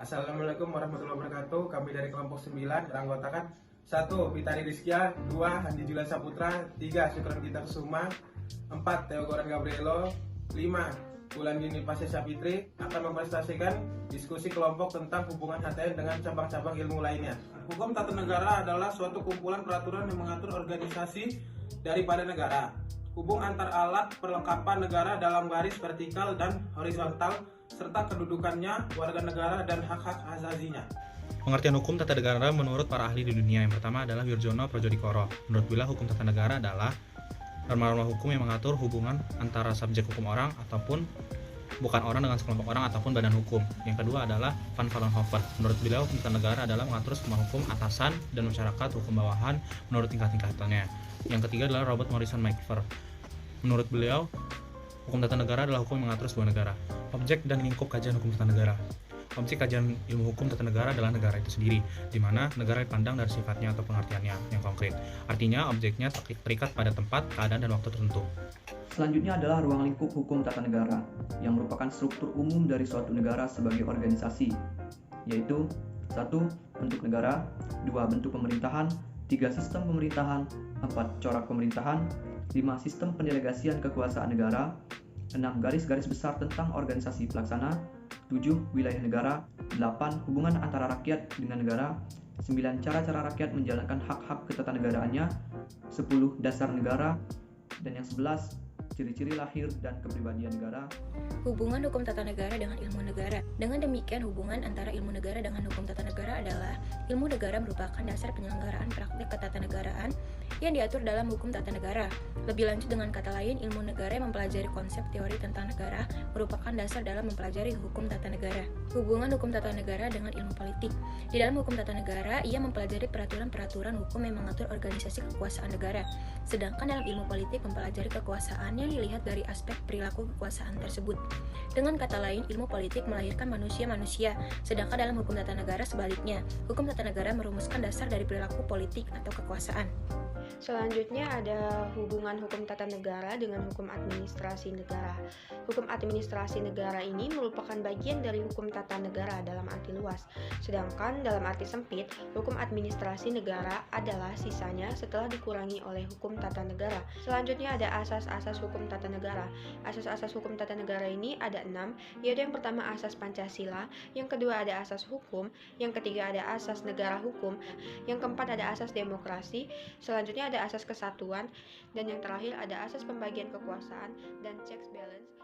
Assalamualaikum warahmatullahi wabarakatuh. Kami dari kelompok 9 beranggotakan 1. Pitari Rizkia, 2. Handi Julian Saputra, 3. Syukran Gita Kusuma, 4. Theo Goran Gabrielo, 5. Bulan Dini Pasya Sapitri akan mempresentasikan diskusi kelompok tentang hubungan HTN dengan cabang-cabang ilmu lainnya. Hukum tata negara adalah suatu kumpulan peraturan yang mengatur organisasi daripada negara. Hubung antar alat perlengkapan negara dalam garis vertikal dan horizontal, serta kedudukannya, warga negara, dan hak-hak azazinya. Pengertian hukum tata negara menurut para ahli di dunia. Yang pertama adalah Wirjono Projodikoro. Menurut beliau, hukum tata negara adalah norma-norma hukum yang mengatur hubungan antara subjek hukum orang ataupun bukan orang dengan sekelompok orang ataupun badan hukum. Yang kedua adalah Van Vollenhoven. Menurut beliau, hukum tata negara adalah mengatur semua hukum atasan dan masyarakat hukum bawahan menurut tingkat-tingkatannya. Yang ketiga adalah Robert Morrison McIver. Menurut beliau, hukum tata negara adalah hukum yang mengatur sebuah negara. Objek dan lingkup kajian hukum tata negara. Objek kajian ilmu hukum tata negara adalah negara itu sendiri, di mana negara dipandang dari sifatnya atau pengertiannya yang konkret. Artinya, objeknya terikat pada tempat, keadaan, dan waktu tertentu. Selanjutnya adalah ruang lingkup hukum tata negara, yang merupakan struktur umum dari suatu negara sebagai organisasi, yaitu 1. Bentuk negara, 2. Bentuk pemerintahan, 3. Sistem pemerintahan, 4. Corak pemerintahan, 5. Sistem pendelegasian kekuasaan negara, 6. Garis-garis besar tentang organisasi pelaksana, 7. Wilayah negara, 8. Hubungan antara rakyat dengan negara, 9. Cara-cara rakyat menjalankan hak-hak ketatanegaraannya, 10. Dasar negara, dan yang 11. Ciri-ciri lahir dan kepribadian negara. Hubungan hukum tata negara dengan ilmu negara. Dengan demikian, hubungan antara ilmu negara dengan hukum tata negara adalah ilmu negara merupakan dasar penyelenggaraan praktik ketatanegaraan yang diatur dalam hukum tata negara. Lebih lanjut, dengan kata lain, ilmu negara yang mempelajari konsep teori tentang negara merupakan dasar dalam mempelajari hukum tata negara. Hubungan hukum tata negara dengan ilmu politik. Di dalam hukum tata negara, ia mempelajari peraturan-peraturan hukum yang mengatur organisasi kekuasaan negara. Sedangkan dalam ilmu politik mempelajari kekuasaan yang dilihat dari aspek perilaku kekuasaan tersebut. Dengan kata lain, ilmu politik melahirkan manusia-manusia, sedangkan dalam hukum tata negara sebaliknya. Hukum tata negara merumuskan dasar dari perilaku politik atau kekuasaan. Selanjutnya ada hubungan hukum tata negara dengan hukum administrasi negara. Hukum administrasi negara ini merupakan bagian dari hukum tata negara dalam arti luas. Sedangkan dalam arti sempit, hukum administrasi negara adalah sisanya setelah dikurangi oleh hukum tata negara. Selanjutnya ada asas-asas hukum tata negara. Asas-asas hukum tata negara ini ada 6, yaitu yang pertama asas Pancasila, yang kedua ada asas hukum, yang ketiga ada asas negara hukum, yang keempat ada asas demokrasi, selanjutnya ada asas kesatuan, dan yang terakhir ada asas pembagian kekuasaan dan checks balance.